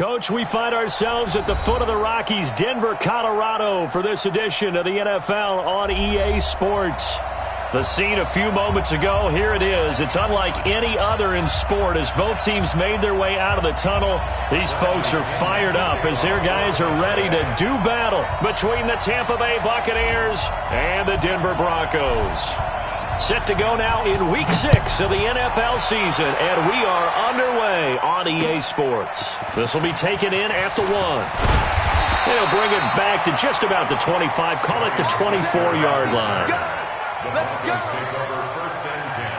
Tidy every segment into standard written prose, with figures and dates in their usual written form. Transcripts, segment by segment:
Coach, we find ourselves at the foot of the Rockies, Denver, Colorado, for this edition of the NFL on EA Sports. The scene a few moments ago, here it is. It's unlike any other in sport as both teams made their way out of the tunnel. These folks are fired up as their guys are ready to do battle between the Tampa Bay Buccaneers and the Denver Broncos. Set to go now in Week 6 of the NFL season, and we are underway on EA Sports. This will be taken in at the 1. They'll bring it back to just about the 25, call it the 24-yard line. Let's go. Take over first and 10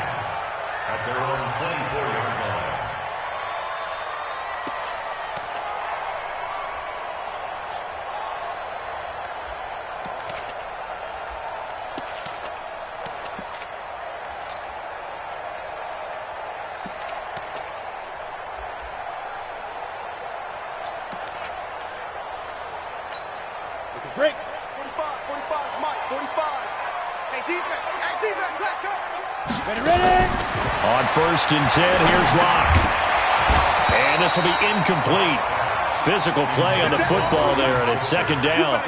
at their own 24-yard line. Break. 45, Mike, 45. Hey, defense, let's go. Ready. On first and 10, here's Locke. And this will be incomplete. Physical play on the football there, and it's second down.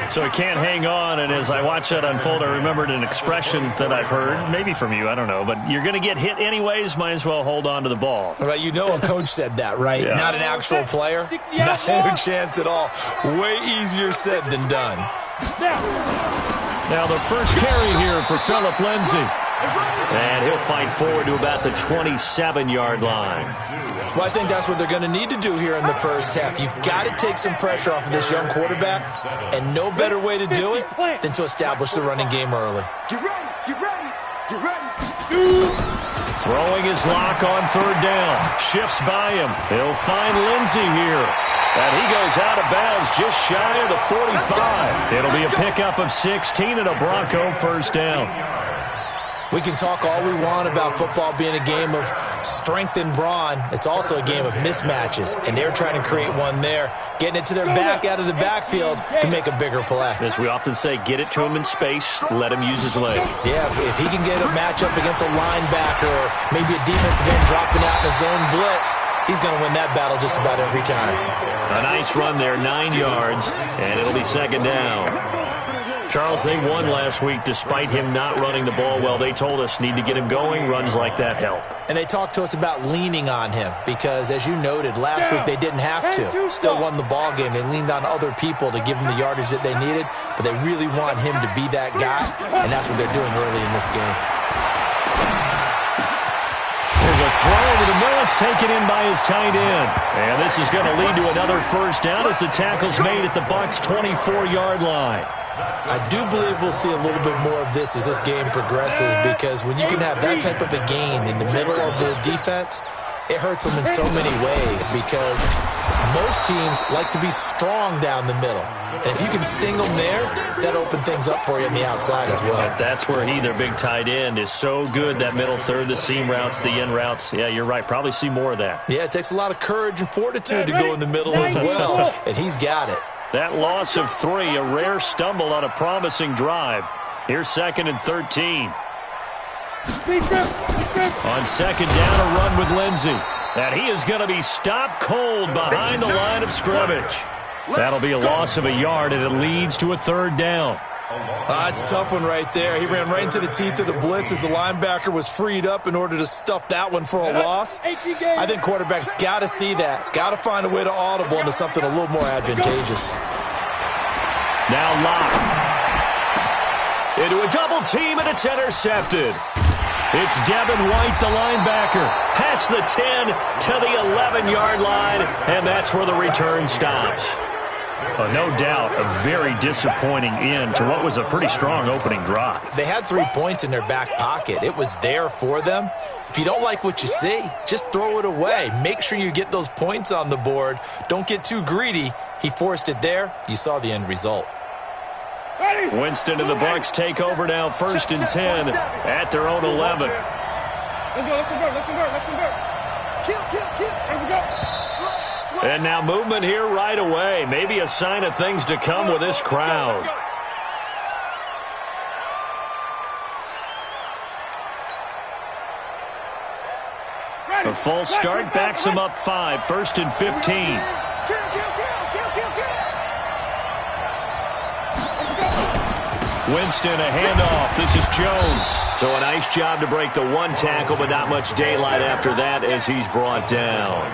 So it can't hang on, and as I watch that unfold, I remembered an expression that I've heard, maybe from you, I don't know, but you're going to get hit anyways, might as well hold on to the ball. Well, you know a coach said that, right? Yeah. Not an actual player. Not no chance at all. Way easier said than done. Now the first carry here for Phillip Lindsay. And he'll fight forward to about the 27-yard line. Well, I think that's what they're going to need to do here in the first half. You've got to take some pressure off of this young quarterback, and no better way to do it than to establish the running game early. Get ready. Throwing his Lock on third down. Shifts by him. He'll find Lindsay here. And he goes out of bounds just shy of the 45. It'll be a pickup of 16 and a Bronco first down. We can talk all we want about football being a game of strength and brawn. It's also a game of mismatches, and they're trying to create one there, getting it to their back out of the backfield to make a bigger play. As we often say, get it to him in space, let him use his leg. Yeah, if he can get a matchup against a linebacker or maybe a defensive end dropping out in a zone blitz, he's going to win that battle just about every time. A nice run there, 9 yards, and it'll be second down. Charles, they won last week despite him not running the ball well. They told us need to get him going. Runs like that help. And they talked to us about leaning on him because, as you noted, last week they didn't have to. Still won the ball game. They leaned on other people to give them the yardage that they needed, but they really want him to be that guy, and that's what they're doing early in this game. There's a throw over the middle. It's taken in by his tight end. And this is going to lead to another first down as the tackle's made at the Bucs' 24-yard line. I do believe we'll see a little bit more of this as this game progresses because when you can have that type of a gain in the middle of the defense, it hurts them in so many ways because most teams like to be strong down the middle. And if you can sting them there, that opens things up for you on the outside as well. But that's where their big tight end, is so good, that middle third, the seam routes, the in routes. Yeah, you're right. Probably see more of that. Yeah, it takes a lot of courage and fortitude to go in the middle as well, and he's got it. That loss of 3, a rare stumble on a promising drive. Here's second and 13. On second down, a run with Lindsay. And he is going to be stopped cold behind the line of scrimmage. That'll be a loss of a yard, and it leads to a third down. That's a tough one right there. He ran right into the teeth of the blitz as the linebacker was freed up in order to stuff that one for a loss. I think quarterbacks got to see that. Got to find a way to audible into something a little more advantageous. Now Locke. Into a double team, and it's intercepted. It's Devin White, the linebacker, past the 10 to the 11-yard line, and that's where the return stops. No doubt a very disappointing end to what was a pretty strong opening drive. They had 3 points in their back pocket. It was there for them. If you don't like what you see, just throw it away. Make sure you get those points on the board. Don't get too greedy. He forced it there. You saw the end result. Winston and the Bucs take over now, first and 10 at their own 11. Let's convert. Kill. Here we go. And now movement here right away. Maybe a sign of things to come with this crowd. A The false start backs him up 5, 1st and 15. Winston, a handoff. This is Jones. So a nice job to break the one tackle, but not much daylight after that as he's brought down.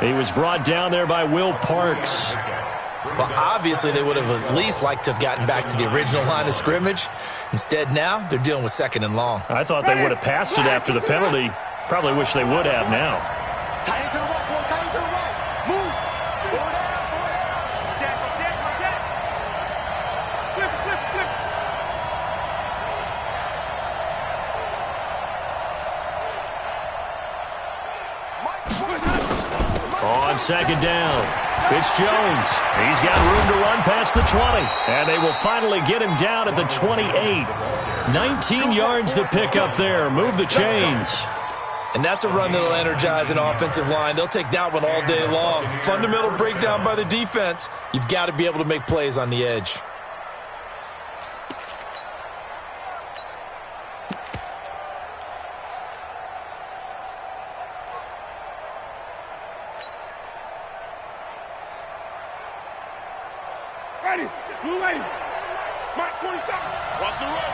He was brought down there by Will Parks. Well, obviously they would have at least liked to have gotten back to the original line of scrimmage. Instead, now they're dealing with 2nd and long. I thought they would have passed it after the penalty. Probably wish they would have now. Tight end to the right, boy. Tight end to the right. Move. Forward out, forward out. Jack. Flip. On 2nd down, it's Jones. He's got room to run past the 20. And they will finally get him down at the 28. 19 yards to pick up there. Move the chains. And that's a run that will energize an offensive line. They'll take that one all day long. Fundamental breakdown by the defense. You've got to be able to make plays on the edge. Ready. Blue lane. Mike 27. Watch the run.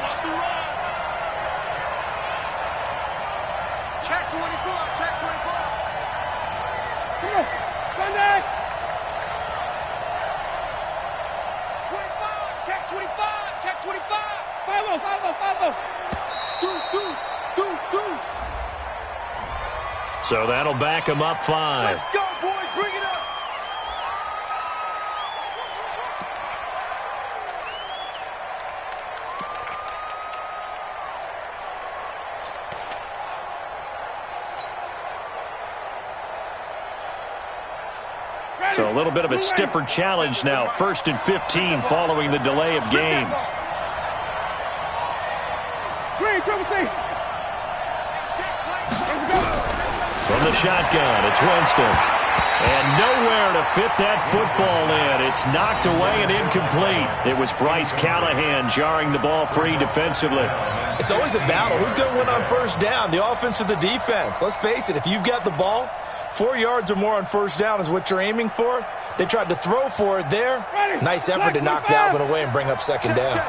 Check 24. Come on. Sunday. 25. Check 25. Follow. Deuce. So that'll back him up 5. Let's go, boys. Bring it up. So a little bit of a stiffer challenge now. 1st and 15 following the delay of game. From the shotgun, it's Winston. And nowhere to fit that football in. It's knocked away and incomplete. It was Bryce Callahan jarring the ball free defensively. It's always a battle. Who's going to win on 1st down, the offense or the defense? Let's face it, if you've got the ball, 4 yards or more on 1st down is what you're aiming for. They tried to throw for it there. Nice effort to knock that one away and bring up 2nd down.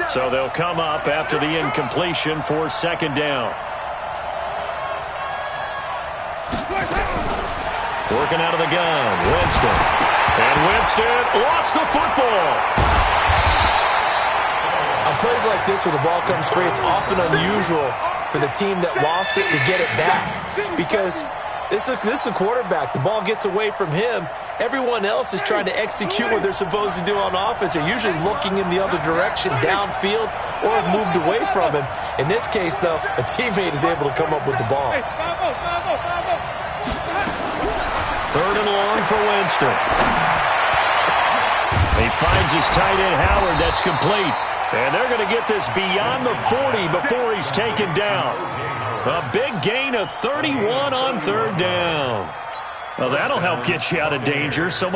So they'll come up after the incompletion for 2nd down. Working out of the gun, Winston. And Winston lost the football. On plays like this where the ball comes free, it's often unusual for the team that lost it to get it back. Because this is a quarterback. The ball gets away from him. Everyone else is trying to execute what they're supposed to do on offense. They're usually looking in the other direction, downfield, or have moved away from him. In this case, though, a teammate is able to come up with the ball. 3rd and long for Winston. He finds his tight end, Howard. That's complete. And they're going to get this beyond the 40 before he's taken down. A big gain of 31 on 3rd down. Well, that'll help get you out of danger. So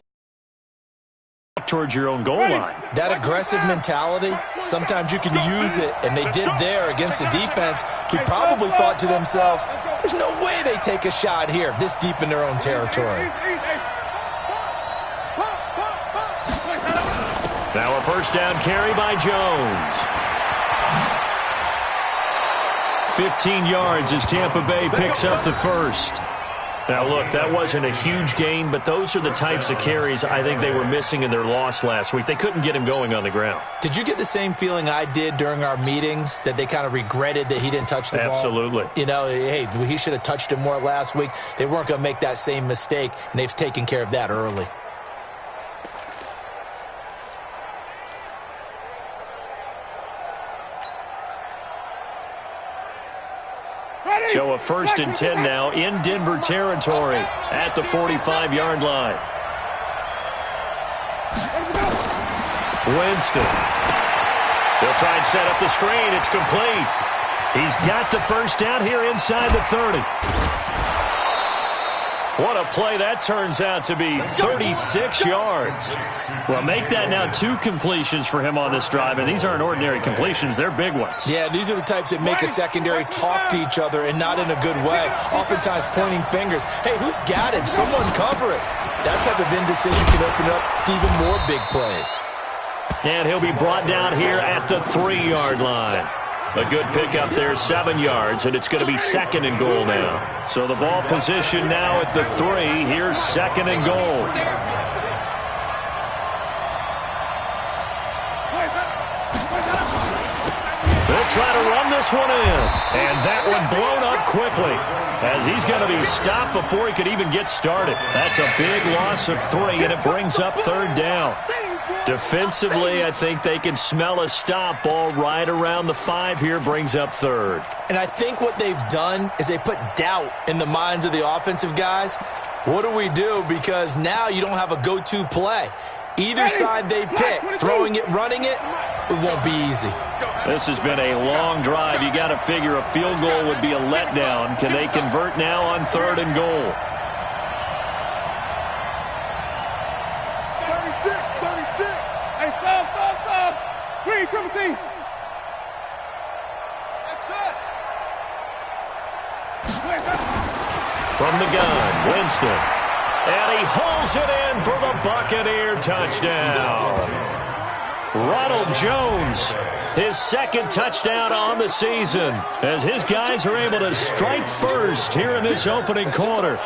towards your own goal line. That aggressive mentality, sometimes you can use it, and they did there against a defense who probably thought to themselves, there's no way they take a shot here this deep in their own territory. Now a 1st down carry by Jones. 15 yards as Tampa Bay picks up the 1st. Now, look, that wasn't a huge gain, but those are the types of carries I think they were missing in their loss last week. They couldn't get him going on the ground. Did you get the same feeling I did during our meetings, that they kind of regretted that he didn't touch the ball? Absolutely. You know, hey, he should have touched it more last week. They weren't going to make that same mistake, and they've taken care of that early. So a 1st and 10 now in Denver territory at the 45-yard line. Winston. They'll try and set up the screen. It's complete. He's got the 1st down here inside the 30. What a play that turns out to be, 36 yards. Well, make that now 2 completions for him on this drive, and these aren't ordinary completions. They're big ones. Yeah, these are the types that make a secondary talk to each other and not in a good way, oftentimes pointing fingers. Hey, who's got him? Someone cover it. That type of indecision can open up to even more big plays. And he'll be brought down here at the 3-yard line. A good pickup there, 7 yards, and it's going to be 2nd and goal now. So the ball position now at the 3. Here's 2nd and goal. They'll try to run this one in. And that one blown up quickly, as he's going to be stopped before he could even get started. That's a big loss of 3, and it brings up 3rd down. Defensively, I think they can smell a stop. Ball right around the 5 here, brings up 3rd. And I think what they've done is they put doubt in the minds of the offensive guys. What do we do? Because now you don't have a go-to play. Either side they pick, throwing it, running it, it won't be easy. This has been a long drive. You got to figure a field goal would be a letdown. Can they convert now on 3rd and goal? 36. Hey, stop. Green, come with me. That's it. From the gun, Winston. And he hauls it in for the Buccaneer touchdown. Ronald Jones, his 2nd touchdown on the season, as his guys are able to strike first here in this opening quarter.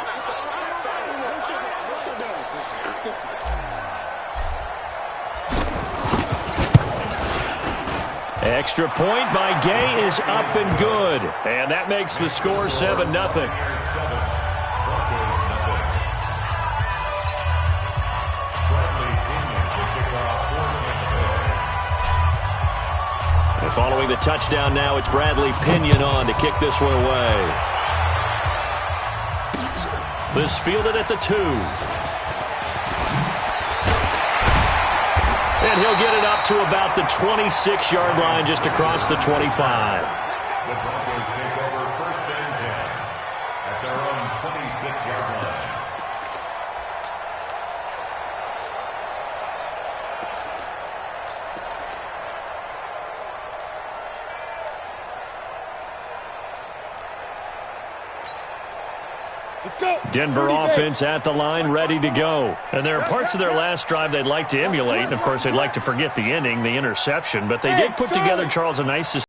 Extra point by Gay is up and good. And that makes the score 7-0. And following the touchdown now, it's Bradley Pinion on to kick this one away. This fielded at the 2. And he'll get it up to about the 26-yard line, just across the 25. The Broncos take over 1st and 10 at their own 26-yard line. Denver offense at the line, ready to go. And there are parts of their last drive they'd like to emulate, and of course they'd like to forget the ending, the interception, but they did put together, Charles, a nice system.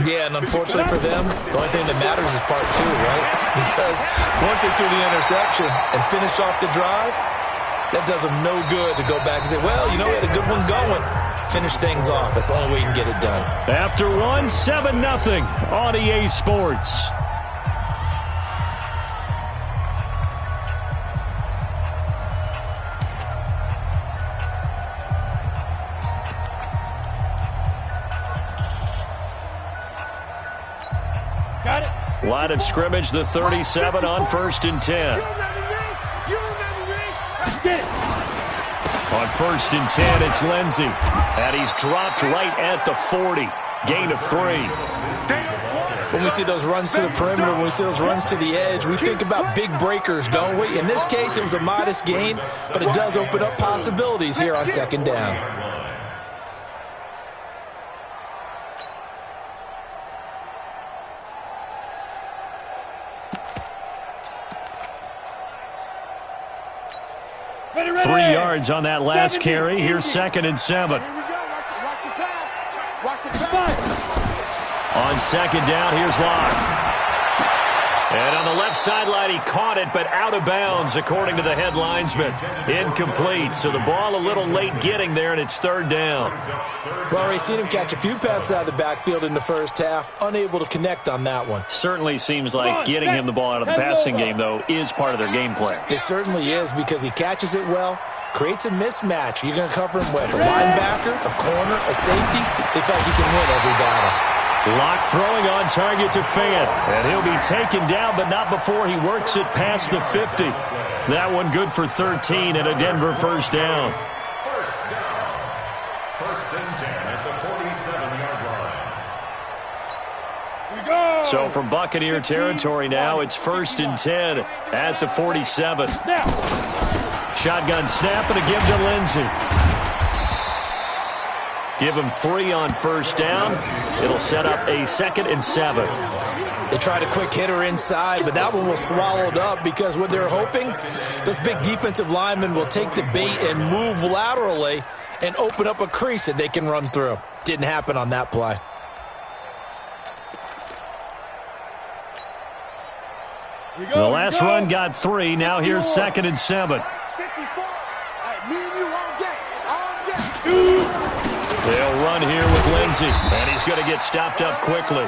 Yeah, and unfortunately for them, the only thing that matters is part 2, right? Because once they threw the interception and finished off the drive, that does them no good to go back and say, well, you know, we had a good one going. Finish things off. That's the only way you can get it done. After 7-0 on EA Sports. Line of scrimmage, the 37 on 1st and 10. On 1st and 10, it's Lindsey. And he's dropped right at the 40. Gain of 3. When we see those runs to the perimeter, when we see those runs to the edge, we think about big breakers, don't we? In this case, it was a modest gain, but it does open up possibilities here on 2nd down. Ready. 3 yards on that last carry. Here's 2nd and 7. On 2nd down, here's Locke. And on the left sideline, he caught it, but out of bounds, according to the head linesman. Incomplete, so the ball a little late getting there, and it's 3rd down. Well, we've seen him catch a few passes out of the backfield in the first half, unable to connect on that one. Certainly seems like getting him the ball out of the passing game, though, is part of their game plan. It certainly is, because he catches it well, creates a mismatch. You're going to cover him with a linebacker, a corner, a safety. They feel like he can win every battle. Locke throwing on target to Fant. And he'll be taken down, but not before he works it past the 50. That one good for 13 and a Denver 1st down. 1st and 10 at the 47-yard line. So from Buccaneer territory now, it's 1st and 10 at the 47. Shotgun snap and a give to Lindsey. Give him 3 on 1st down. It'll set up a 2nd and 7. They tried a quick hitter inside, but that one was swallowed up because what they're hoping, those big defensive linemen will take the bait and move laterally and open up a crease that they can run through. Didn't happen on that play. The last run got 3. Now here's 2nd and 7. They'll run here with Lindsey, and he's going to get stopped up quickly.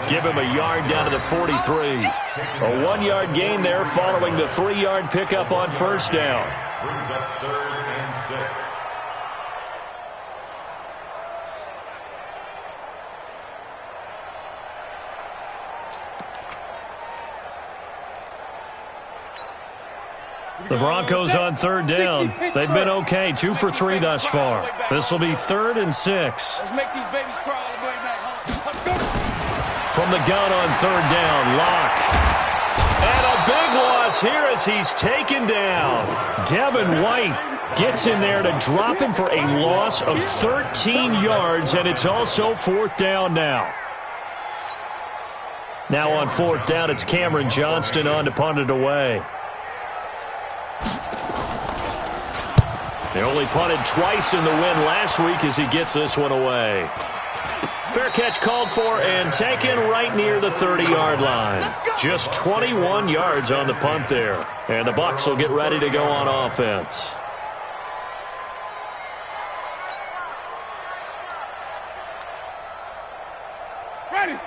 Give him a yard down to the 43. A 1-yard gain there following the 3-yard pickup on 1st down. Brings up 3rd and 6. The Broncos on 3rd down. They've been okay, 2 for 3 thus far. This will be 3rd and 6. Let's make these babies cry all the way back home. From the gun on 3rd down, Locke. And a big loss here as he's taken down. Devin White gets in there to drop him for a loss of 13 yards, and it's also 4th down now. Now on 4th down, it's Cameron Johnston on to punt it away. They only punted twice in the win last week as he gets this one away. Fair catch called for and taken right near the 30-yard line. Just 21 yards on the punt there. And the Bucs will get ready to go on offense.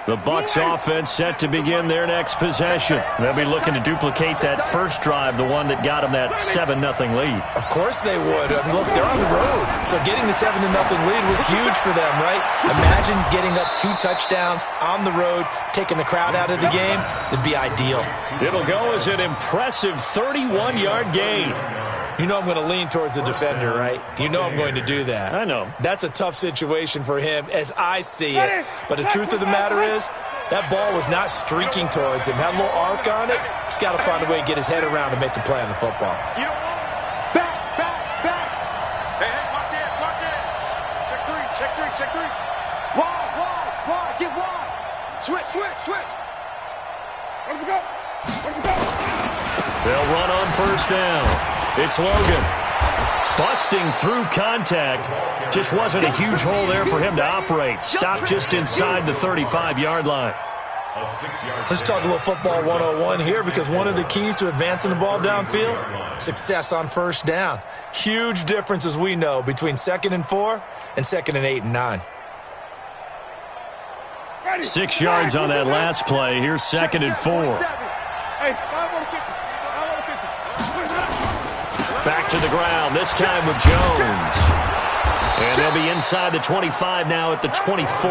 The Bucs offense set to begin their next possession. They'll be looking to duplicate that first drive, the one that got them that 7-0 lead. Of course they would. I mean, look, they're on the road. So getting the 7-0 lead was huge for them, right? Imagine getting up 2 touchdowns on the road, taking the crowd out of the game. It'd be ideal. It'll go as an impressive 31-yard gain. You know I'm going to lean towards the defender, right? You know I'm going to do that. I know. That's a tough situation for him as I see it. But the truth of the matter is, that ball was not streaking towards him. Had a little arc on it. He's got to find a way to get his head around to make the play on the football. You know what? Back. Hey, watch it. Check three. Wide. Get wide. Switch. Where do we go? They'll run on 1st down. It's Logan. Busting through contact. Just wasn't a huge hole there for him to operate. Stopped just inside the 35-yard line. Let's talk a little football 101 here, because one of the keys to advancing the ball downfield, success on 1st down. Huge difference, as we know, between 2nd and 4 and 2nd and 8 and 9. 6 yards on that last play. Here's 2nd and 4. Back to the ground, this time with Jones. And they'll be inside the 25 now at the 24.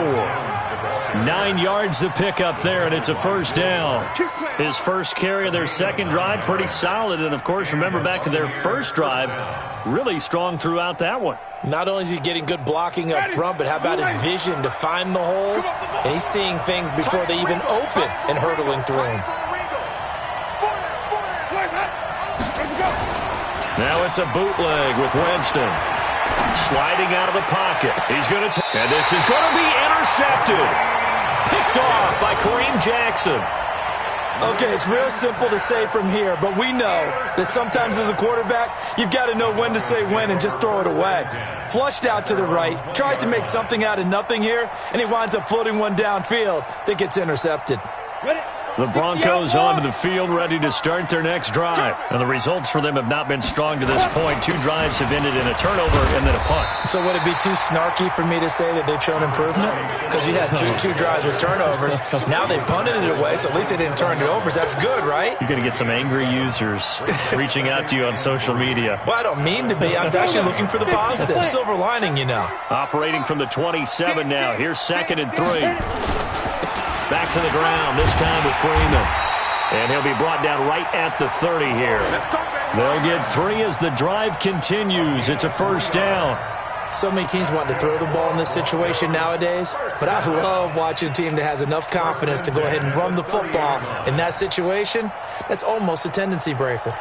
9 yards to pick up there, and it's a 1st down. His first carry of their second drive, pretty solid. And, of course, remember back to their first drive, really strong throughout that one. Not only is he getting good blocking up front, but how about his vision to find the holes? And he's seeing things before they even open and hurtling through them. Now it's a bootleg with Winston. Sliding out of the pocket. He's going to and this is going to be intercepted. Picked off by Kareem Jackson. Okay, it's real simple to say from here, but we know that sometimes as a quarterback, you've got to know when to say when and just throw it away. Flushed out to the right, tries to make something out of nothing here, and he winds up floating one downfield that gets intercepted. The Broncos onto the field, ready to start their next drive. And the results for them have not been strong to this point. 2 drives have ended in a turnover and then a punt. So would it be too snarky for me to say that they've shown improvement? Because you had two drives with turnovers. Now they punted it away, so at least they didn't turn it over. That's good, right? You're going to get some angry users reaching out to you on social media. Well, I don't mean to be. I was actually looking for the positive. Silver lining, you know. Operating from the 27 now. Here's 2nd and 3. Back to the ground, this time with Freeman. And he'll be brought down right at the 30 here. They'll get 3 as the drive continues. It's a 1st down. So many teams want to throw the ball in this situation nowadays, but I love watching a team that has enough confidence to go ahead and run the football. In that situation, that's almost a tendency breaker.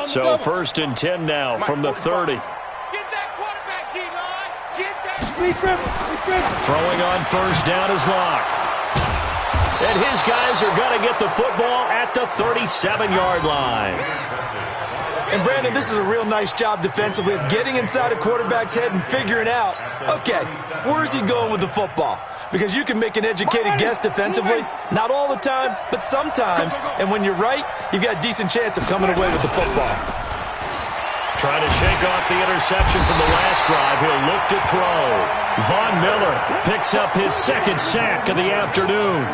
So 1st and 10 now from the 30. Get that quarterback, D-line. Get that. Throwing on 1st down is Locke. And his guys are going to get the football at the 37-yard line. And, Brandon, this is a real nice job defensively of getting inside a quarterback's head and figuring out, okay, where's he going with the football? Because you can make an educated guess defensively, not all the time, but sometimes. And when you're right, you've got a decent chance of coming away with the football. Trying to shake off the interception from the last drive. He'll look to throw. Von Miller picks up his 2nd sack of the afternoon.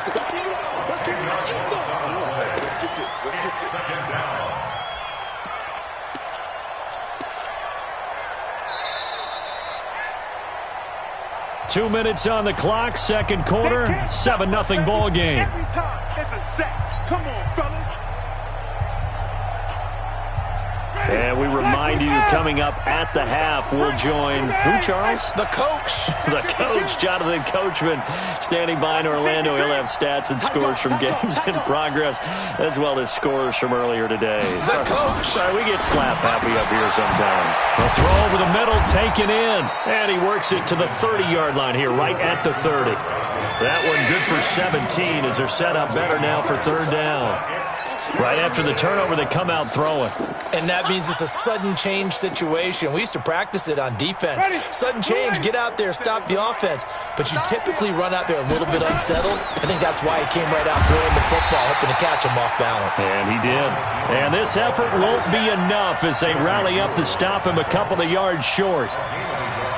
Two minutes on the clock, 2nd quarter, 7-0 ball game. Every time it's a sack. Come on, fellas. And we remind you, coming up at the half, we'll join who, Charles? The coach. The coach, Jonathan Coachman, standing by in Orlando. He'll have stats and scores from games in progress, as well as scores from earlier today. The coach. Sorry, we get slap happy up here sometimes. A throw over the middle, taken in. And he works it to the 30-yard line here, right at the 30. That one good for 17 as they're set up better now for 3rd down. Right after the turnover, they come out throwing. And that means it's a sudden change situation. We used to practice it on defense. Sudden change, get out there, stop the offense. But you typically run out there a little bit unsettled. I think that's why he came right out throwing the football, hoping to catch him off balance. And he did. And this effort won't be enough as they rally up to stop him a couple of yards short.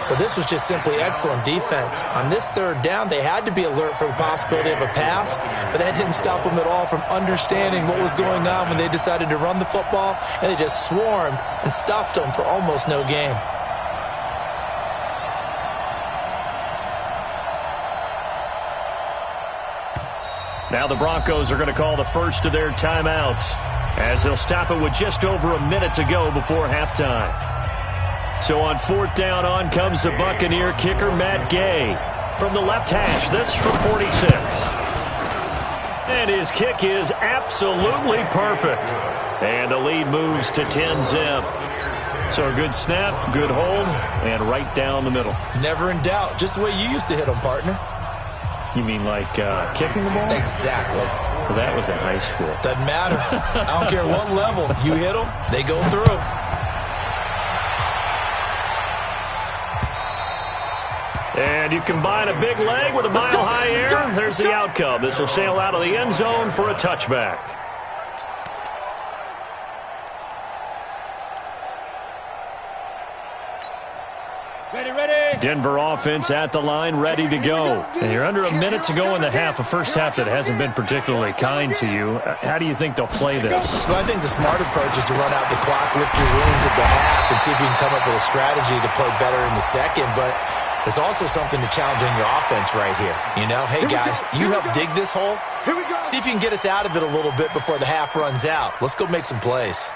But this was just simply excellent defense. On this 3rd down, they had to be alert for the possibility of a pass, but that didn't stop them at all from understanding what was going on when they decided to run the football, and they just swarmed and stuffed them for almost no gain. Now the Broncos are going to call the first of their timeouts as they'll stop it with just over a minute to go before halftime. So on 4th down, on comes the Buccaneer kicker, Matt Gay. From the left hash, this from 46. And his kick is absolutely perfect. And the lead moves to 10-zip. So a good snap, good hold, and right down the middle. Never in doubt. Just the way you used to hit them, partner. You mean like kicking the ball? Exactly. Well, that was in high school. Doesn't matter. I don't care what level. You hit them, they go through. And you combine a big leg with a mile-high air. There's the outcome. This will sail out of the end zone for a touchback. Ready. Denver offense at the line, ready to go. And you're under a minute to go in the half, a first half that hasn't been particularly kind to you. How do you think they'll play this? Well, I think the smart approach is to run out the clock, lick your wounds at the half, and see if you can come up with a strategy to play better in the second. But there's also something to challenging your offense right here. You know, hey, guys, you help dig this hole. See if you can get us out of it a little bit before the half runs out. Let's go make some plays.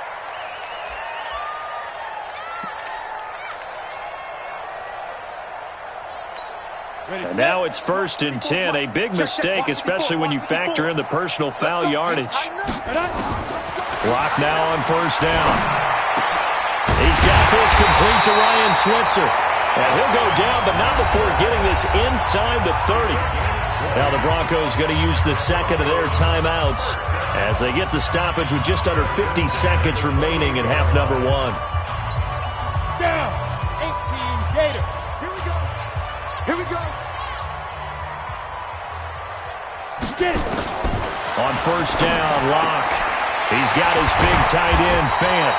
And now it's 1st and 10, a big mistake, especially when you factor in the personal foul yardage. Clock now on 1st down. He's got this complete to Ryan Switzer. And he'll go down, but not before getting this inside the 30. Now the Broncos going to use the second of their timeouts as they get the stoppage with just under 50 seconds remaining in half number 1. Down. 18 Gator. Here we go. Get it. On 1st down, Locke. He's got his big tight end, Fant.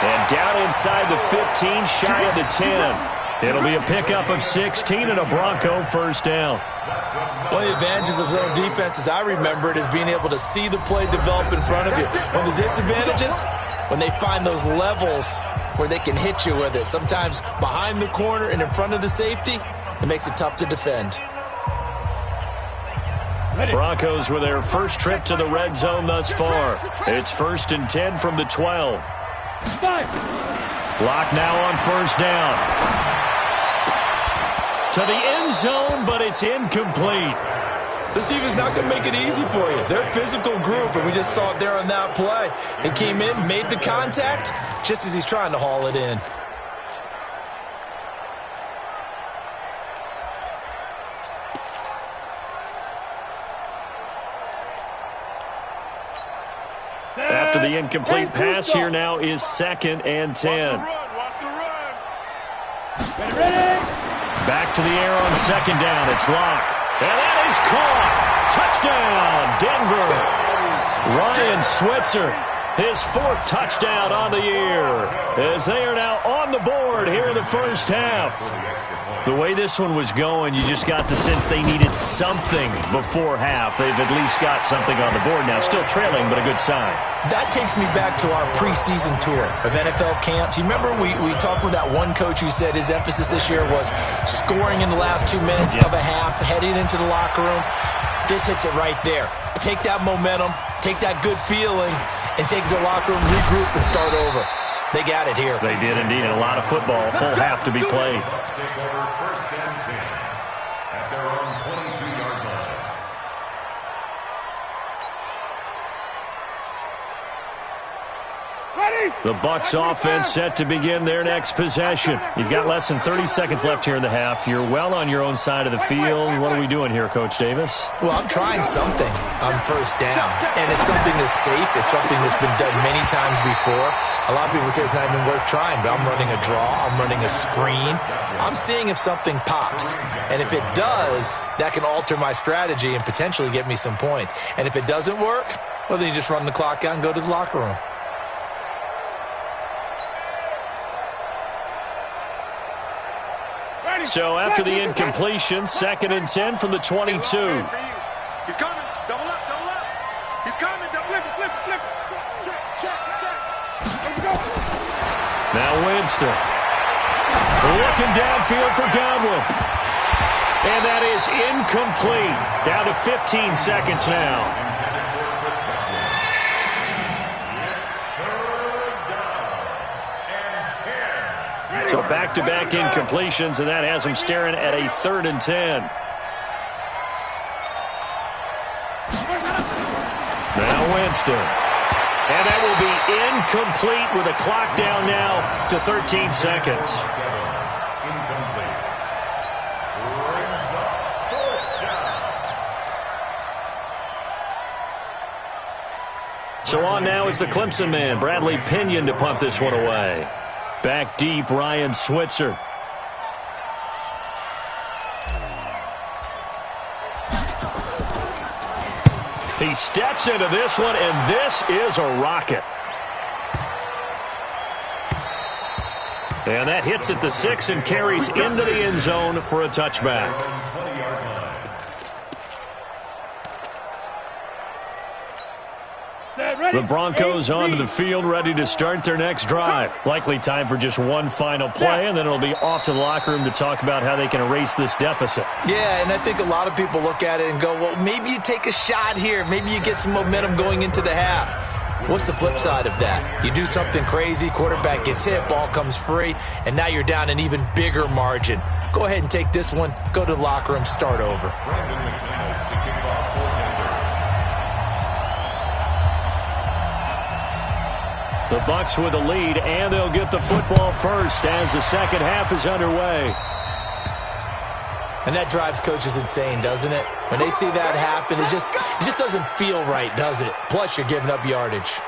And down inside the 15, shy of the 10. It'll be a pickup of 16 and a Bronco 1st down. One of the advantages of zone defense, as I remember it, is being able to see the play develop in front of you. One of the disadvantages, when they find those levels where they can hit you with it, sometimes behind the corner and in front of the safety, it makes it tough to defend. Broncos with their first trip to the red zone thus far. It's 1st and 10 from the 12. Block now on 1st down. To the end zone, but it's incomplete. This defense not going to make it easy for you. They're a physical group, and we just saw it there on that play. He came in, made the contact, just as he's trying to haul it in. After the incomplete pass, here now is 2nd and 10. Watch the run. Back to the air on 2nd down. It's Locke. And that is caught. Touchdown, Denver. Ryan Switzer, his 4th touchdown on the year, as they are now on the board here in the first half. The way this one was going, you just got the sense they needed something before half. They've at least got something on the board now. Still trailing, but a good sign. That takes me back to our preseason tour of NFL camps. You remember we talked with that one coach who said his emphasis this year was scoring in the last 2 minutes of a half, heading into the locker room. This hits it right there. Take that momentum, take that good feeling, and take it to the locker room, regroup, and start over. They got it here. They did indeed. A lot of football, full half to be played. Bucs take over 1st and 10 at their own 22-yard line. The Bucs offense set to begin their next possession. You've got less than 30 seconds left here in the half. You're well on your own side of the field. What are we doing here, Coach Davis? Well, I'm trying something on 1st down, and it's something that's safe. It's something that's been done many times before. A lot of people say it's not even worth trying, but I'm running a draw. I'm running a screen. I'm seeing if something pops, and if it does, that can alter my strategy and potentially get me some points. And if it doesn't work, well, then you just run the clock out and go to the locker room. So after the incompletion, 2nd and 10 from the 22. He's coming. Double up, double up. He's coming. Flip it, flip it, flip it. Check. Let's go. Now Winston. Looking downfield for Godwin. And that is incomplete. Down to 15 seconds now. So back-to-back incompletions, and that has him staring at a 3rd and 10. Now Winston. And that will be incomplete with a clock down now to 13 seconds. So on now is the Clemson man, Bradley Pinion, to punt this one away. Back deep, Ryan Switzer. He steps into this one, and this is a rocket. And that hits at the 6 and carries into the end zone for a touchback. The Broncos onto the field, ready to start their next drive. Likely time for just one final play, and then it'll be off to the locker room to talk about how they can erase this deficit. Yeah, and I think a lot of people look at it and go, well, maybe you take a shot here. Maybe you get some momentum going into the half. What's the flip side of that? You do something crazy, quarterback gets hit, ball comes free, and now you're down an even bigger margin. Go ahead and take this one, go to the locker room, start over. The Bucs with a lead, and they'll get the football first as the second half is underway. And that drives coaches insane, doesn't it? When they see that happen, it just doesn't feel right, does it? Plus, you're giving up yardage.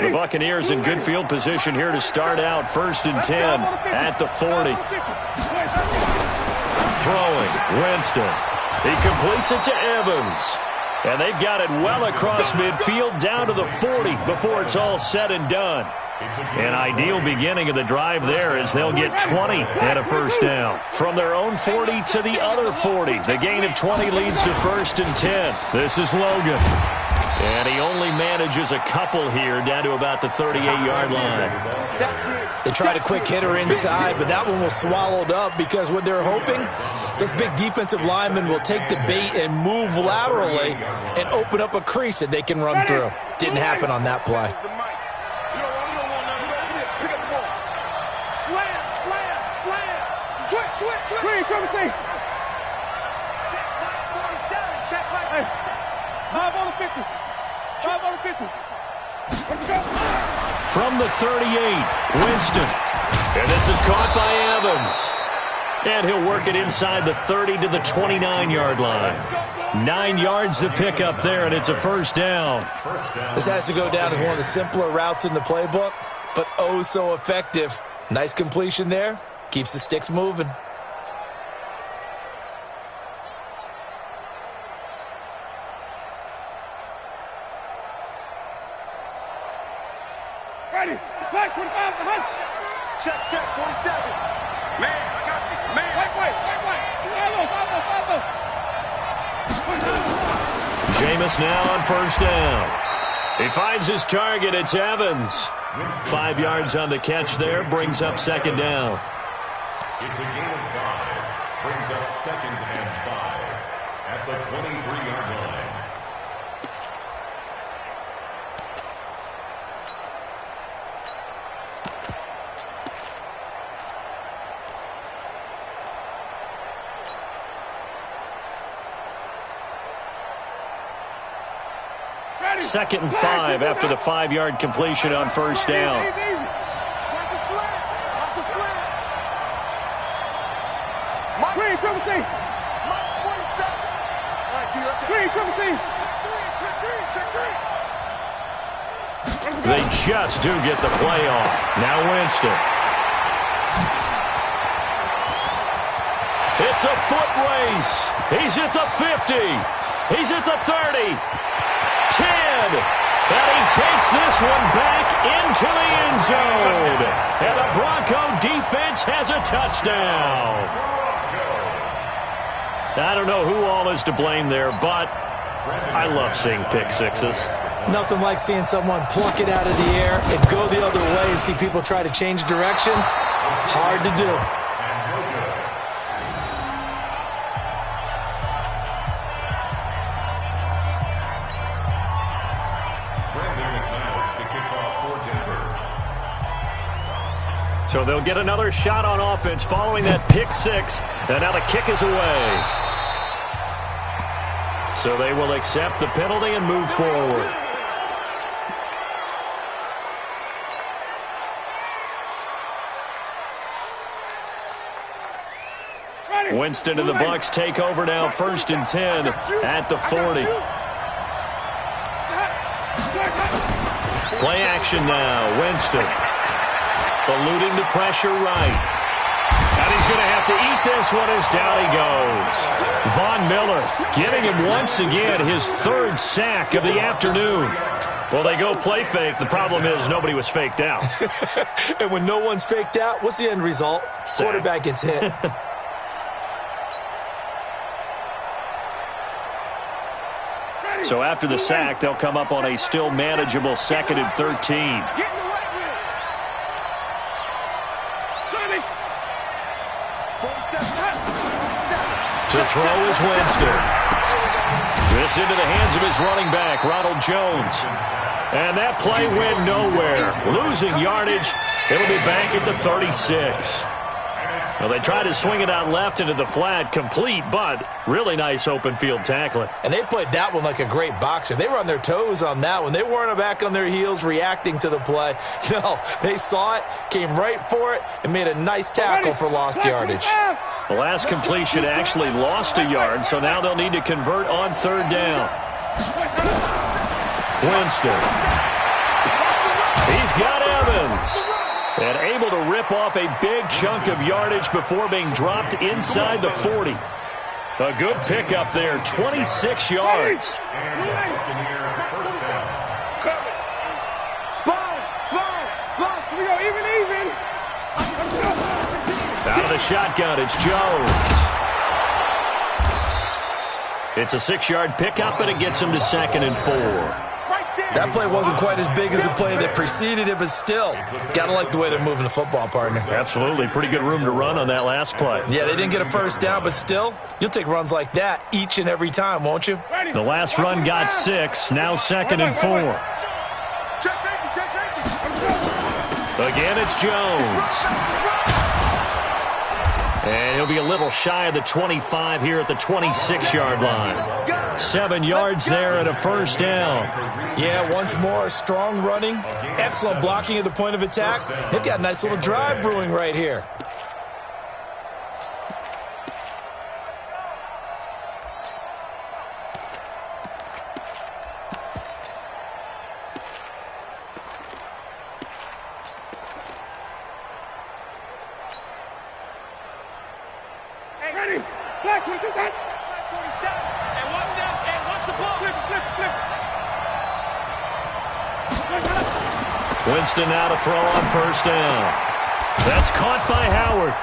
The Buccaneers in good field position here to start out. 1st and 10 at the 40. Throwing, Winston. He completes it to Evans. And they've got it well across midfield down to the 40 before it's all said and done. An ideal beginning of the drive there as they'll get 20 and a first down. From their own 40 to the other 40. The gain of 20 leads to 1st and 10. This is Logan. And he only manages a couple here down to about the 38-yard line. They tried a quick hitter inside, but that one was swallowed up because what they're hoping, this big defensive lineman will take the bait and move laterally and open up a crease that they can run through. Didn't happen on that play. Switch. Check 47. 5 on the 50. 5 on the 50. Let's go. From the 38, Winston. And this is caught by Evans. And he'll work it inside the 30 to the 29-yard line. 9 yards to pick up there, and it's a first down. This has to go down as one of the simpler routes in the playbook, but oh so effective. Nice completion there. Keeps the sticks moving. Ready. Back 25 behind. Check 47. Man, I got you. Man. Wait. Jameis now on first down. He finds his target. It's Evans. 5 yards on the catch there. Brings up second down. It's a gain of 5. Brings up 2nd and 5 at the 23-yard line. Second and 5 after the 5-yard completion on first down. Watch the split. Green, triple T. Mike 47. All right, T, let's Green, triple T. Check three. They just do get the play off. Now Winston. It's a foot race. He's at the 50. He's at the 30. 10. And he takes this one back into the end zone. And the Bronco defense has a touchdown. I don't know who all is to blame there, but I love seeing pick sixes. Nothing like seeing someone pluck it out of the air and go the other way and see people try to change directions. Hard to do. So they'll get another shot on offense following that pick six. And now the kick is away. So they will accept the penalty and move forward. Winston and the Bucs take over now, 1st and 10 at the 40. Play action now, Winston. Eluding the pressure right. And he's going to have to eat this one as down he goes. Von Miller giving him once again his 3rd sack of the afternoon. Well, they go play fake. The problem is nobody was faked out. And when no one's faked out, what's the end result? Sack. Quarterback gets hit. So after the sack, they'll come up on a still manageable 2nd and 13. To throw is Winston. This into the hands of his running back, Ronald Jones. And that play went nowhere. Losing yardage. It'll be back at the 36. Well, they tried to swing it out left into the flat, complete, but really nice open field tackling. And they played that one like a great boxer. They were on their toes on that one. They weren't back on their heels reacting to the play. No, they saw it, came right for it, and made a nice tackle for lost yardage. The last completion actually lost a yard, so now they'll need to convert on 3rd down. Winston. He's got Evans. And able to rip off a big chunk of yardage before being dropped inside the 40. A good pickup there, 26 yards. We go even. Out of the shotgun, it's Jones. It's a 6-yard pickup, and it gets him to 2nd and 4. That play wasn't quite as big as the play that preceded it, but still, got to like the way they're moving the football, partner. Absolutely. Pretty good room to run on that last play. Yeah, they didn't get a first down, but still, you'll take runs like that each and every time, won't you? The last run got 6, now 2nd and 4. Check safety. Again, it's Jones. And he'll be a little shy of the 25 here at the 26-yard line. 7 yards there and a first down. Yeah, once more, strong running, excellent blocking at the point of attack. They've got a nice little drive brewing right here. Winston now to throw on first down. That's caught by Howard.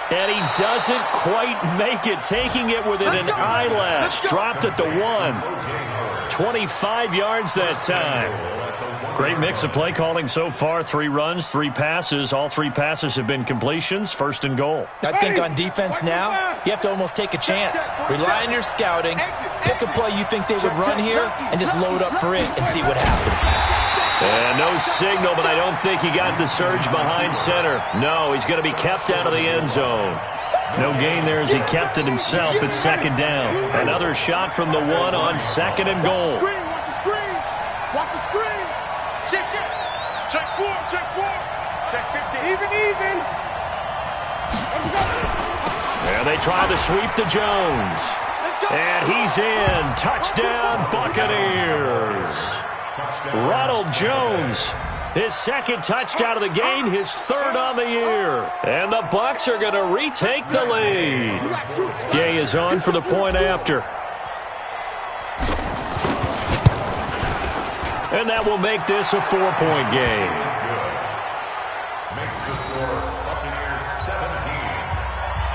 And he doesn't quite make it, taking it within an eyelash. Dropped at the 1. 25 yards that time. Great mix of play calling so far. 3 runs, 3 passes. All 3 passes have been completions. First and goal. I think on defense now, you have to almost take a chance. Rely on your scouting. Pick a play you think they would run here and just load up for it and see what happens. And no signal, but I don't think he got the surge behind center. No, he's going to be kept out of the end zone. No gain there as he kept it himself at 2nd down. Another shot from the 1 on 2nd and goal. Watch the screen. Watch the screen. Check 4. Check 50. Even. And they try the sweep to Jones. And he's in. Touchdown, Buccaneers. Ronald Jones, his 2nd touchdown of the game, his 3rd on the year. And the Bucs are going to retake the lead. Gay is on for the point after. And that will make this a 4-point game. Makes the score Buccaneers 17,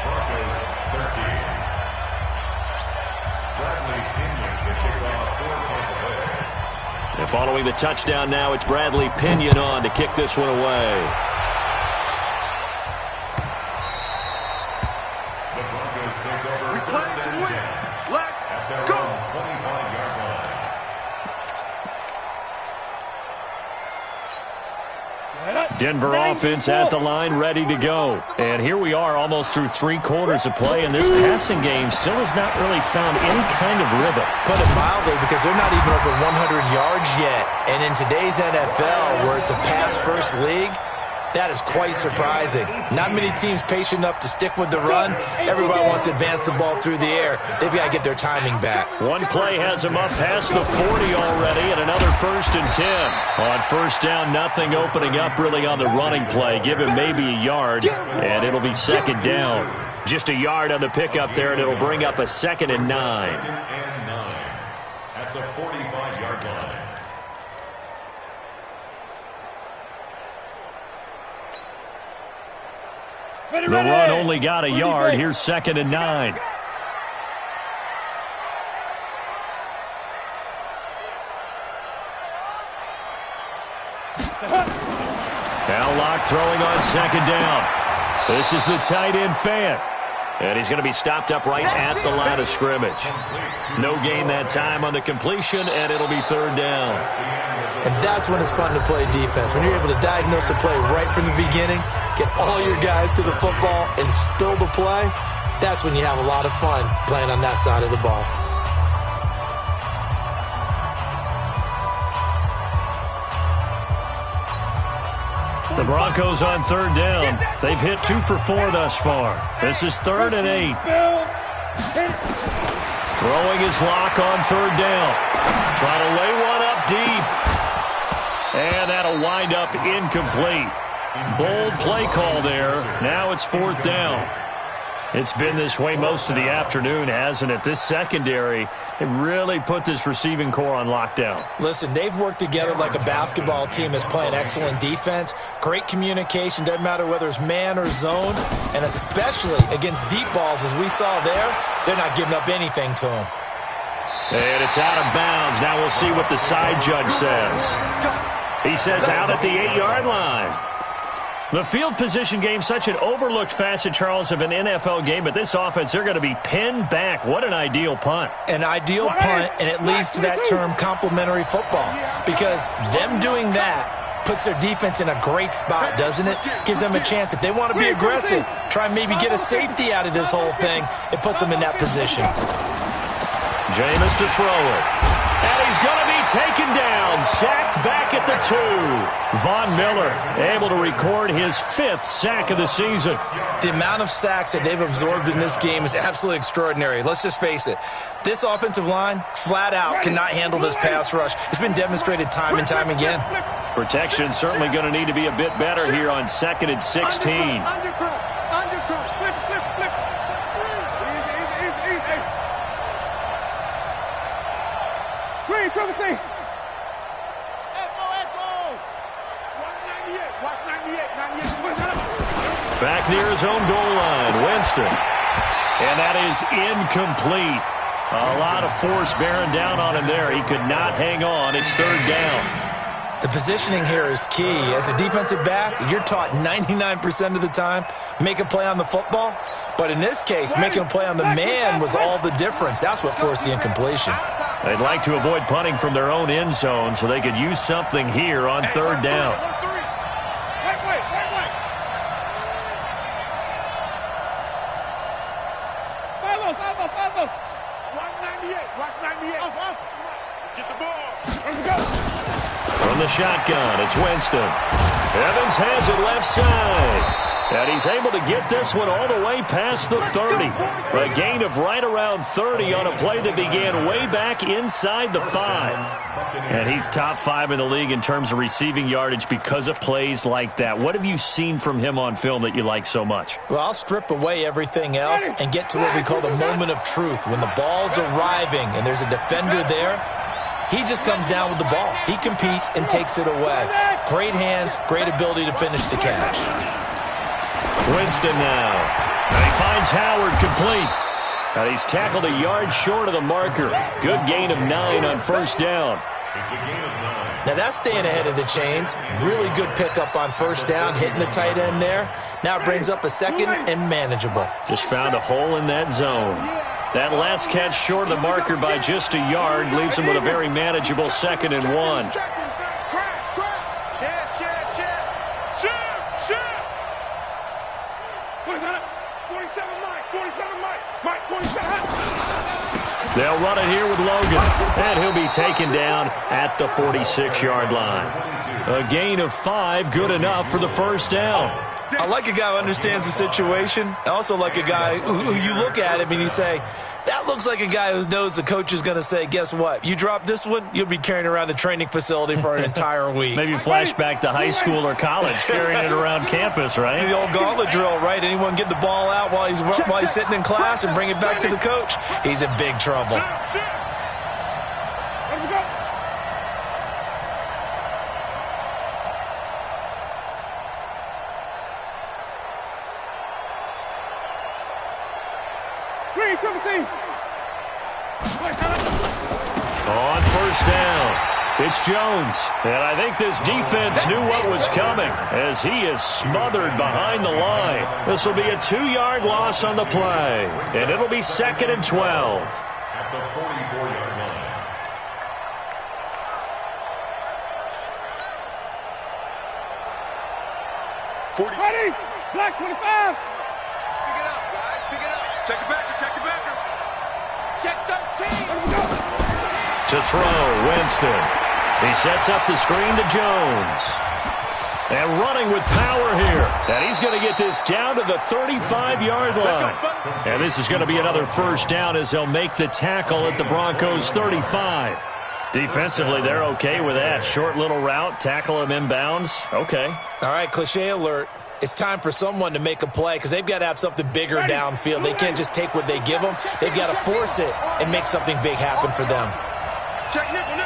Broncos 13. Bradley Pinion to kick off for Tampa Bay. And following the touchdown now, it's Bradley Pinion on to kick this one away. The Broncos take over first and 10 at their own 25-yard line. Denver offense at the line, ready to go. And here we are almost through 3 quarters of play, and this passing game still has not really found any kind of rhythm. Put it mildly, because they're not even over 100 yards yet. And in today's NFL, where it's a pass-first league, that is quite surprising. Not many teams patient enough to stick with the run. Everybody wants to advance the ball through the air. They've got to get their timing back. One play has them up past the 40 already, and another 1st and 10. On first down, nothing opening up really on the running play. Give him maybe a yard, and it'll be 2nd down. Just a yard on the pickup there, and it'll bring up a 2nd and 9. 2nd and 9 at the 45-yard line. The run only got a yard. Here's 2nd and 9. Now Locke throwing on 2nd down. This is the tight end Fant. And he's going to be stopped up right at the line of scrimmage. No gain that time on the completion, and it'll be 3rd down. And that's when it's fun to play defense. When you're able to diagnose a play right from the beginning, get all your guys to the football, and spill the play, that's when you have a lot of fun playing on that side of the ball. The Broncos on 3rd down. They've hit 2 for 4 thus far. This is 3rd and 8. Throwing his Lock on 3rd down. Trying to lay one up deep. And that'll wind up incomplete. Bold play call there. Now it's 4th down. It's been this way most of the afternoon, hasn't it? This secondary, it really put this receiving core on lockdown. Listen, they've worked together like a basketball team that's playing excellent defense. Great communication, doesn't matter whether it's man or zone. And especially against deep balls, as we saw there, they're not giving up anything to them. And it's out of bounds. Now we'll see what the side judge says. He says out at the 8-yard line. The field position game, such an overlooked facet, Charles, of an NFL game, but this offense, they're going to be pinned back. What an ideal punt. An ideal punt, and it leads to that term complementary football, because them doing that puts their defense in a great spot, doesn't it? Gives them a chance. If they want to be aggressive, try and maybe get a safety out of this whole thing, it puts them in that position. Jameis to throw it. And he's going to be taken down, sacked back at the 2. Von Miller able to record his 5th sack of the season. The amount of sacks that they've absorbed in this game is absolutely extraordinary. Let's just face it. This offensive line, flat out, cannot handle this pass rush. It's been demonstrated time and time again. Protection certainly going to need to be a bit better here on 2nd and 16. Echo. Watch 98. Back near his own goal line, Winston. And that is incomplete. A lot of force bearing down on him there. He could not hang on. It's 3rd down. The positioning here is key. As a defensive back, you're taught 99% of the time, make a play on the football. But in this case, making a play on the man was all the difference. That's what forced the incompletion. They'd like to avoid punting from their own end zone so they could use something here on 3rd down. From the shotgun, it's Winston. Evans has it left side. And he's able to get this one all the way past the 30. A gain of right around 30 on a play that began way back inside the 5. And he's top 5 in the league in terms of receiving yardage because of plays like that. What have you seen from him on film that you like so much? Well, I'll strip away everything else and get to what we call the moment of truth. When the ball's arriving and there's a defender there, he just comes down with the ball. He competes and takes it away. Great hands, great ability to finish the catch. Winston now. And he finds Howard complete. And he's tackled a yard short of the marker. Good gain of 9 on 1st down. It's a gain of 9. Now that's staying ahead of the chains. Really good pickup on 1st down, hitting the tight end there. Now it brings up a 2nd and manageable. Just found a hole in that zone. That last catch short of the marker by just a yard leaves him with a very manageable 2nd and 1. They'll run it here with Logan, and he'll be taken down at the 46-yard line. A gain of 5, good enough for the 1st down. I like a guy who understands the situation. I also like a guy who you look at him and you say, that looks like a guy who knows the coach is going to say, guess what? You drop this one, you'll be carrying around the training facility for an entire week. Maybe flashback to high school or college, carrying it around campus, right? The old gauntlet drill, right? Anyone get the ball out while he's sitting in class and bring it back to the coach? He's in big trouble. On 1st down, it's Jones. And I think this defense knew what was coming as he is smothered behind the line. This will be a 2-yard loss on the play, and it'll be 2nd and 12. At the 44-yard line. Ready? Black 25. Pick it up, guys. Pick it up. Check the backer. Check the backer. Check 13. To throw, Winston. He sets up the screen to Jones. And running with power here. And he's going to get this down to the 35-yard line. And this is going to be another 1st down as they'll make the tackle at the Broncos' 35. Defensively, they're okay with that. Short little route, tackle him inbounds. Okay. All right, cliche alert. It's time for someone to make a play because they've got to have something bigger downfield. They can't just take what they give them. They've got to force it and make something big happen for them. Check nickel.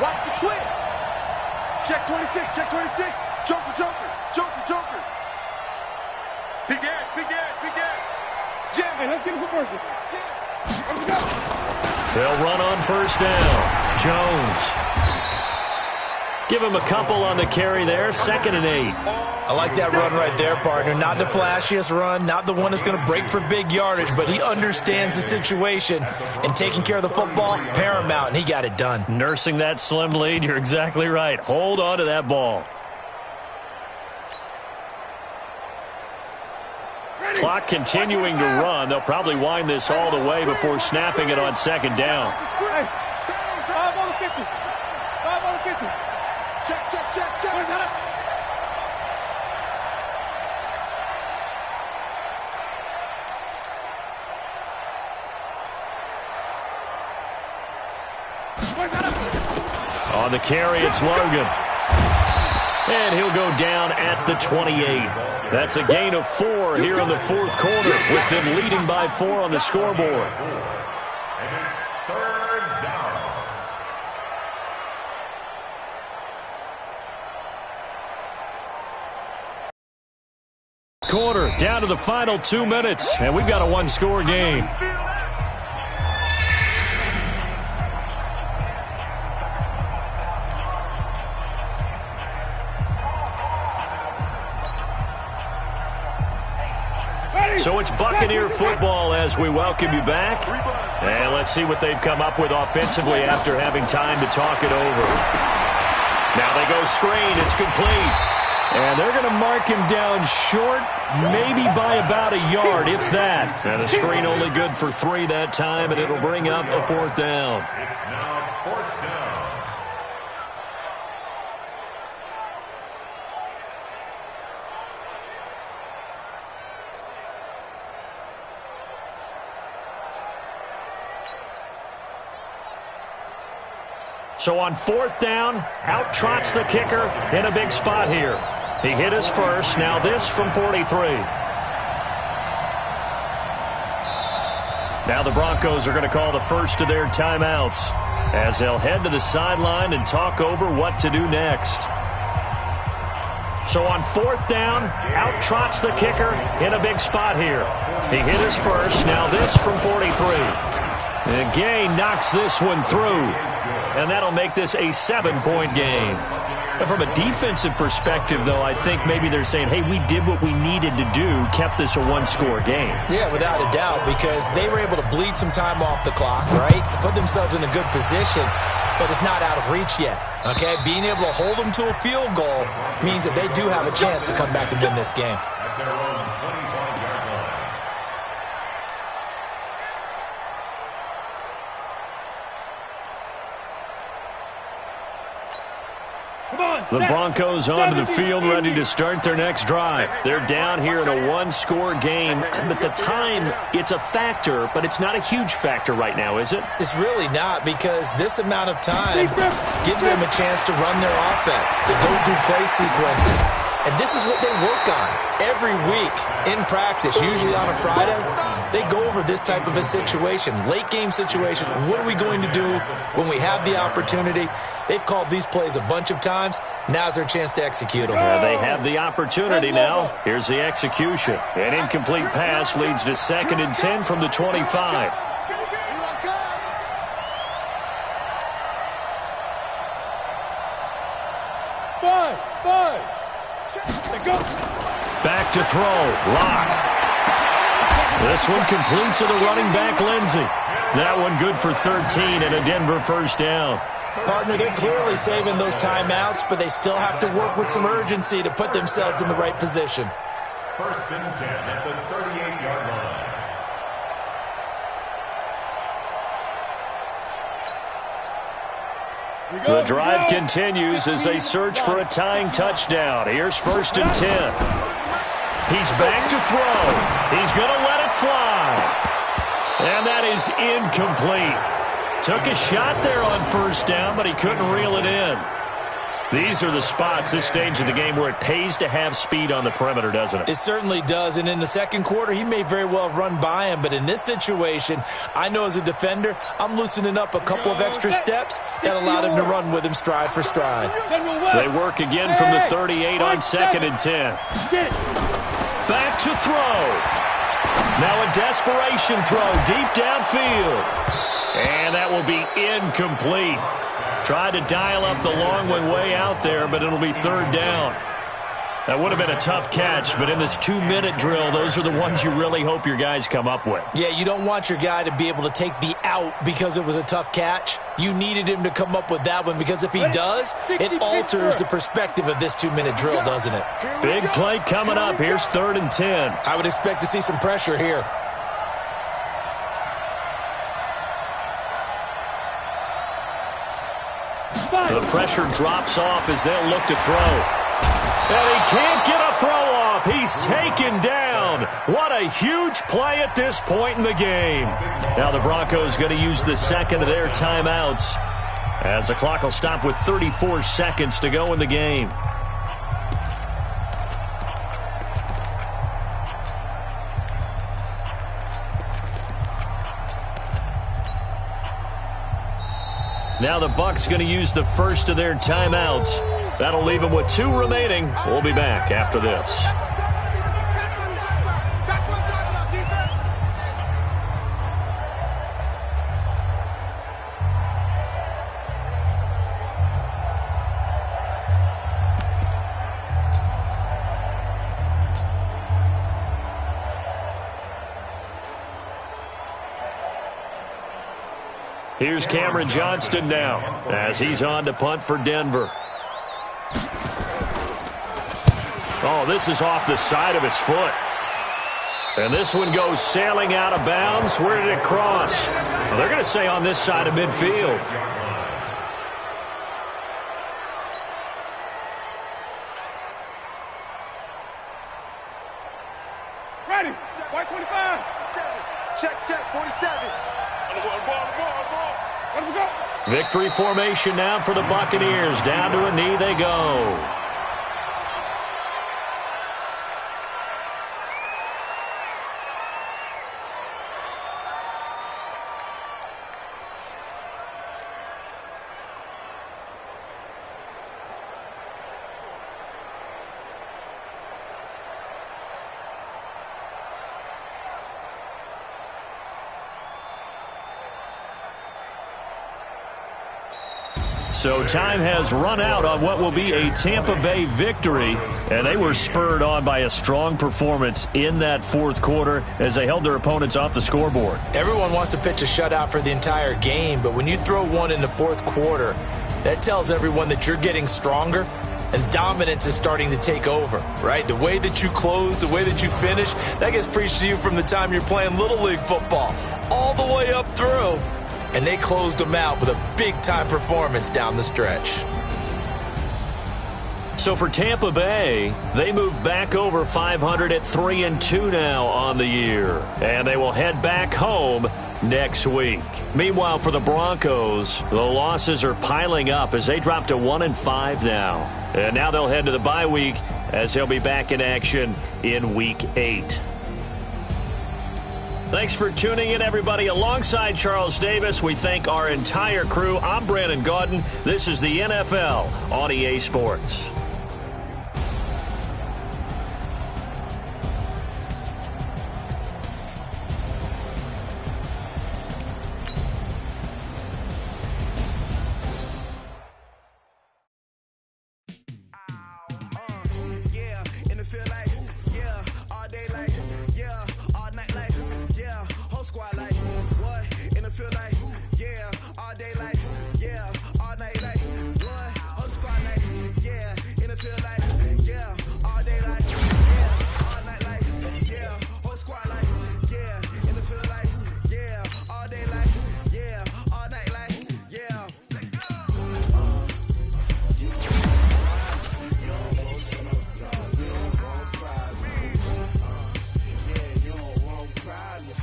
Watch the twist. Check 26. Joker. Jim, hey, let's get him for first. Jim, let's go. They'll run on first down. Jones. Give him a couple on the carry there. 2nd and 8. I like that run right there, partner. Not the flashiest run, not the one that's going to break for big yardage, but he understands the situation, and taking care of the football, paramount, and he got it done. Nursing that slim lead, you're exactly right. Hold on to that ball. Clock continuing to run. They'll probably wind this all the way before snapping it on 2nd down. Hey, 5 on the 50. 5 on the 50. Check. On the carry, it's Logan. And he'll go down at the 28. That's a gain of 4 here in the 4th quarter, with them leading by 4 on the scoreboard. And it's 3rd down. Quarter, down to the final 2 minutes, and we've got a 1-score game. So it's Buccaneer football as we welcome you back. And let's see what they've come up with offensively after having time to talk it over. Now they go screen. It's complete. And they're going to mark him down short, maybe by about a yard, if that. And a screen only good for 3 that time, and it'll bring up a 4th down. It's now 4th down. So on 4th down, out trots the kicker in a big spot here. He hit his first. Now this from 43. Now the Broncos are going to call the first of their timeouts as they'll head to the sideline and talk over what to do next. So on 4th down, out trots the kicker in a big spot here. He hit his first. Now this from 43. And Gay knocks this one through. And that'll make this a 7-point game. And from a defensive perspective, though, I think maybe they're saying, hey, we did what we needed to do, kept this a 1-score game. Yeah, without a doubt, because they were able to bleed some time off the clock, right? Put themselves in a good position, but it's not out of reach yet, okay? Being able to hold them to a field goal means that they do have a chance to come back and win this game. At their own 25-yard line. The Broncos onto the field ready to start their next drive. They're down here in a 1-score game, but the time, it's a factor, but it's not a huge factor right now, is it? It's really not, because this amount of time gives them a chance to run their offense, to go through play sequences. And this is what they work on every week in practice, usually on a Friday. They go over this type of a situation, late game situation. What are we going to do when we have the opportunity? They've called these plays a bunch of times. Now's their chance to execute them. Yeah, they have the opportunity now. Here's the execution. An incomplete pass leads to 2nd and 10 from the 25. Back to throw. Lock. This one complete to the running back, Lindsey. That one good for 13 and a Denver first down. Partner, they're clearly saving those timeouts, but they still have to work with some urgency to put themselves in the right position. 1st and 10 at the 38-yard line. The drive continues as they search for a tying touchdown. Here's 1st and 10. He's back to throw. He's going to let it fly. And that is incomplete. Took a shot there on 1st down, but he couldn't reel it in. These are the spots, this stage of the game, where it pays to have speed on the perimeter, doesn't it? It certainly does, and in the 2nd quarter, he may very well run by him, but in this situation, I know as a defender, I'm loosening up a couple of extra steps that allowed him to run with him stride for stride. They work again from the 38 on 2nd and 10. back to throw. Now a desperation throw deep downfield. And that will be incomplete. Tried to dial up the long way out there, but it'll be third down. That would have been a tough catch, but in this 2-minute drill, those are the ones you really hope your guys come up with. Yeah, you don't want your guy to be able to take the out because it was a tough catch. You needed him to come up with that one because if he does, it alters the perspective of this 2-minute drill, doesn't it? Big play coming up. Here's 3rd and 10. I would expect to see some pressure here. The pressure drops off as they'll look to throw. And he can't get a throw off. He's taken down. What a huge play at this point in the game. Now the Broncos going to use the second of their timeouts as the clock will stop with 34 seconds to go in the game. Now the Bucs going to use the first of their timeouts. That'll leave them with 2 remaining. We'll be back after this. Here's Cameron Johnston now as he's on to punt for Denver. Oh, this is off the side of his foot. And this one goes sailing out of bounds. Where did it cross? Well, they're going to say on this side of midfield. Ready. White 25. Check, 47. Let him go. Victory formation now for the Buccaneers. Down to a knee they go. So time has run out on what will be a Tampa Bay victory, and they were spurred on by a strong performance in that 4th quarter as they held their opponents off the scoreboard. Everyone wants to pitch a shutout for the entire game, but when you throw one in the 4th quarter, that tells everyone that you're getting stronger and dominance is starting to take over, right? The way that you close, the way that you finish, that gets preached to you from the time you're playing Little League football all the way up through. And they closed them out with a big-time performance down the stretch. So for Tampa Bay, they move back over 500 at 3-2 now on the year. And they will head back home next week. Meanwhile, for the Broncos, the losses are piling up as they drop to 1-5 now. And now they'll head to the bye week as they'll be back in action in Week 8. Thanks for tuning in, everybody. Alongside Charles Davis, we thank our entire crew. I'm Brandon Gaudin. This is the NFL on EA Sports.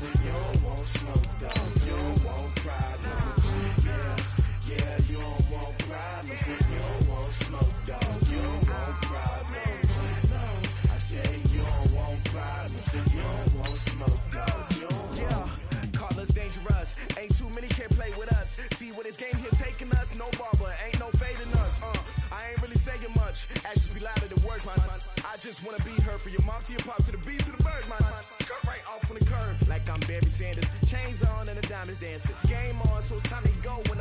You don't want smoke, dog. You don't want problems. Yeah. just wanna be heard. From your mom to your pop to the beat to the bird, man. Cut right off on the curb like I'm Barry Sanders. Chains on and the diamonds dancing. Game on, so it's time to go when